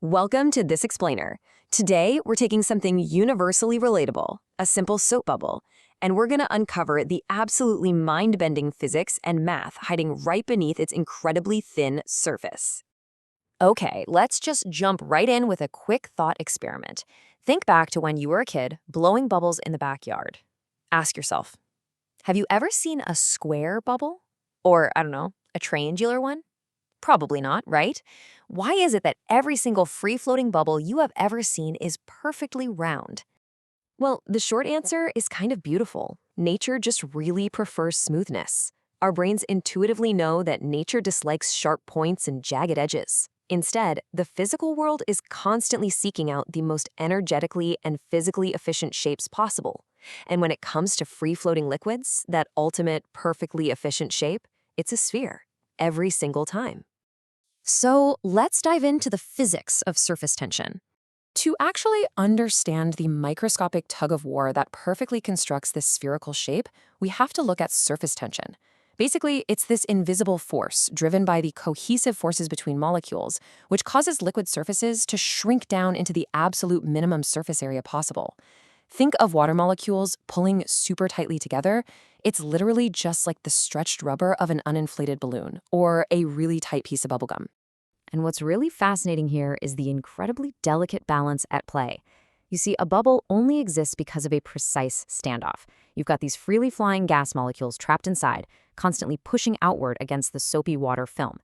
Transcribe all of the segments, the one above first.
Welcome to This Explainer. Today, we're taking something universally relatable, a simple soap bubble, and we're going to uncover the absolutely mind-bending physics and math hiding right beneath its incredibly thin surface. Okay, let's just jump right in with a quick thought experiment. Think back to when you were a kid, blowing bubbles in the backyard. Ask yourself, have you ever seen a square bubble? Or, I don't know, a triangular one? Probably not, right? Why is it that every single free-floating bubble you have ever seen is perfectly round? Well, the short answer is kind of beautiful. Nature just really prefers smoothness. Our brains intuitively know that nature dislikes sharp points and jagged edges. Instead, the physical world is constantly seeking out the most energetically and physically efficient shapes possible. And when it comes to free-floating liquids, that ultimate, perfectly efficient shape, it's a sphere. Every single time. So let's dive into the physics of surface tension. To actually understand the microscopic tug-of-war that perfectly constructs this spherical shape, we have to look at surface tension. Basically, it's this invisible force driven by the cohesive forces between molecules, which causes liquid surfaces to shrink down into the absolute minimum surface area possible. Think of water molecules pulling super tightly together. It's literally just like the stretched rubber of an uninflated balloon or a really tight piece of bubblegum. And what's really fascinating here is the incredibly delicate balance at play. You see, a bubble only exists because of a precise standoff. You've got these freely flying gas molecules trapped inside, constantly pushing outward against the soapy water film.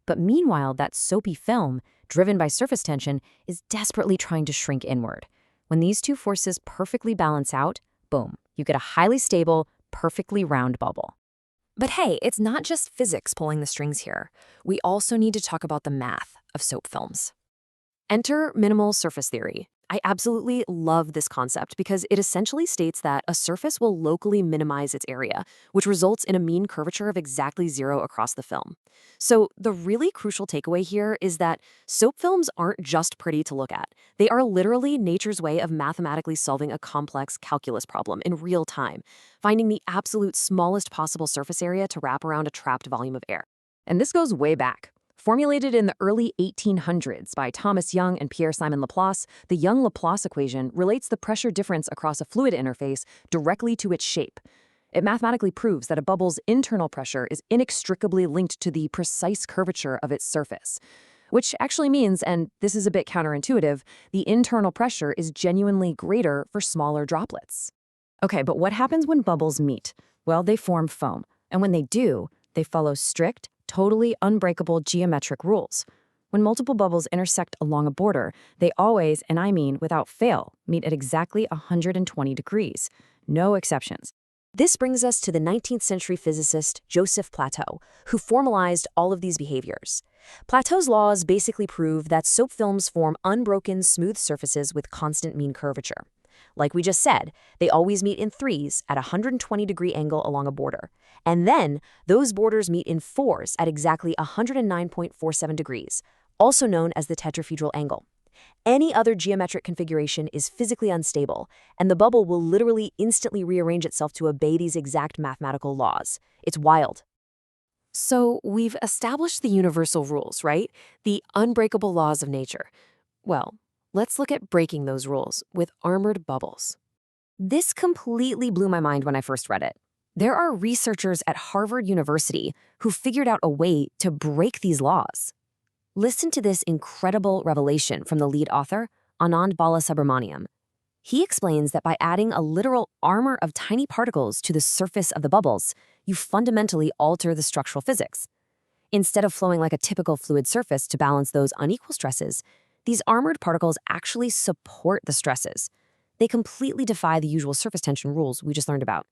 But meanwhile, that soapy film, driven by surface tension, is desperately trying to shrink inward. When these two forces perfectly balance out, boom, you get a highly stable, perfectly round bubble. But hey, it's not just physics pulling the strings here. We also need to talk about the math of soap films. Enter minimal surface theory. I absolutely love this concept because it essentially states that a surface will locally minimize its area, which results in a mean curvature of exactly 0 across the film. So the really crucial takeaway here is that soap films aren't just pretty to look at. They are literally nature's way of mathematically solving a complex calculus problem in real time, finding the absolute smallest possible surface area to wrap around a trapped volume of air. And this goes way back. Formulated in the early 1800s by Thomas Young and Pierre-Simon Laplace, the Young-Laplace equation relates the pressure difference across a fluid interface directly to its shape. It mathematically proves that a bubble's internal pressure is inextricably linked to the precise curvature of its surface, which actually means, and this is a bit counterintuitive, the internal pressure is genuinely greater for smaller droplets. Okay, but what happens when bubbles meet? Well, they form foam, and when they do, they follow strict, totally unbreakable geometric rules. When multiple bubbles intersect along a border, they always, and I mean without fail, meet at exactly 120 degrees. No exceptions. This brings us to the 19th century physicist Joseph Plateau, who formalized all of these behaviors. Plateau's laws basically prove that soap films form unbroken, smooth surfaces with constant mean curvature. Like we just said, they always meet in threes at a 120-degree angle along a border. And then, those borders meet in fours at exactly 109.47 degrees, also known as the tetrahedral angle. Any other geometric configuration is physically unstable, and the bubble will literally instantly rearrange itself to obey these exact mathematical laws. It's wild. So, we've established the universal rules, right? The unbreakable laws of nature. Well, let's look at breaking those rules with armored bubbles. This completely blew my mind when I first read it. There are researchers at Harvard University who figured out a way to break these laws. Listen to this incredible revelation from the lead author, Anand Balasubramaniam. He explains that by adding a literal armor of tiny particles to the surface of the bubbles, you fundamentally alter the structural physics. Instead of flowing like a typical fluid surface to balance those unequal stresses, these armored particles actually support the stresses. They completely defy the usual surface tension rules we just learned about.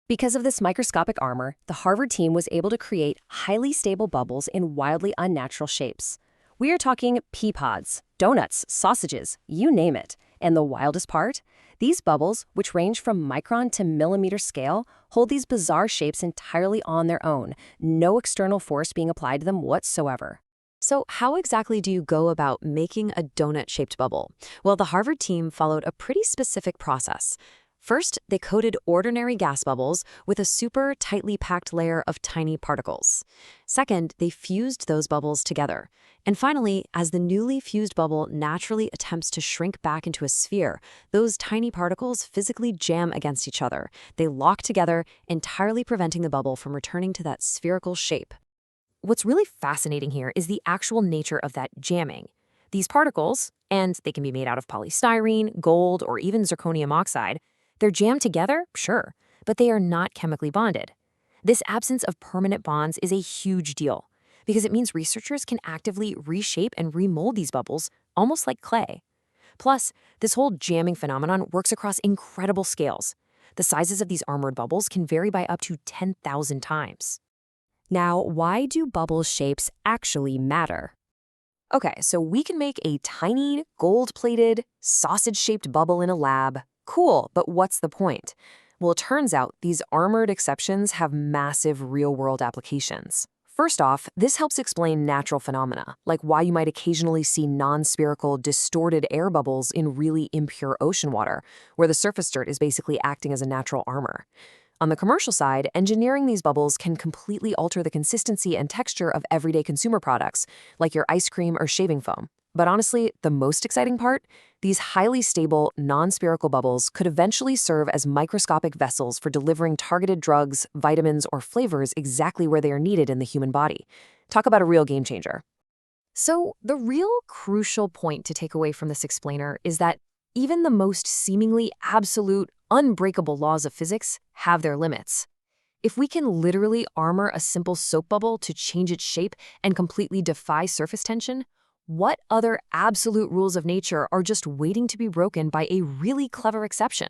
Because of this microscopic armor, the Harvard team was able to create highly stable bubbles in wildly unnatural shapes. We are talking pea pods, donuts, sausages, you name it. And the wildest part? These bubbles, which range from micron to millimeter scale, hold these bizarre shapes entirely on their own, no external force being applied to them whatsoever. So how exactly do you go about making a donut-shaped bubble? Well, the Harvard team followed a pretty specific process. First, they coated ordinary gas bubbles with a super tightly packed layer of tiny particles. Second, they fused those bubbles together. And finally, as the newly fused bubble naturally attempts to shrink back into a sphere, those tiny particles physically jam against each other. They lock together, entirely preventing the bubble from returning to that spherical shape. What's really fascinating here is the actual nature of that jamming. These particles, and they can be made out of polystyrene, gold, or even zirconium oxide, they're jammed together, sure, but they are not chemically bonded. This absence of permanent bonds is a huge deal because it means researchers can actively reshape and remold these bubbles almost like clay. Plus, this whole jamming phenomenon works across incredible scales. The sizes of these armored bubbles can vary by up to 10,000 times. Now, why do bubble shapes actually matter? Okay, so we can make a tiny, gold-plated, sausage-shaped bubble in a lab. Cool, but what's the point? Well, it turns out these armored exceptions have massive real-world applications. First off, this helps explain natural phenomena, like why you might occasionally see non-spherical, distorted air bubbles in really impure ocean water, where the surface dirt is basically acting as a natural armor. On the commercial side, engineering these bubbles can completely alter the consistency and texture of everyday consumer products, like your ice cream or shaving foam. But honestly, the most exciting part? These highly stable, non-spherical bubbles could eventually serve as microscopic vessels for delivering targeted drugs, vitamins, or flavors exactly where they are needed in the human body. Talk about a real game changer. So, the real crucial point to take away from this explainer is that even the most seemingly absolute, unbreakable laws of physics have their limits. If we can literally armor a simple soap bubble to change its shape and completely defy surface tension, what other absolute rules of nature are just waiting to be broken by a really clever exception?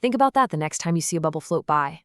Think about that the next time you see a bubble float by.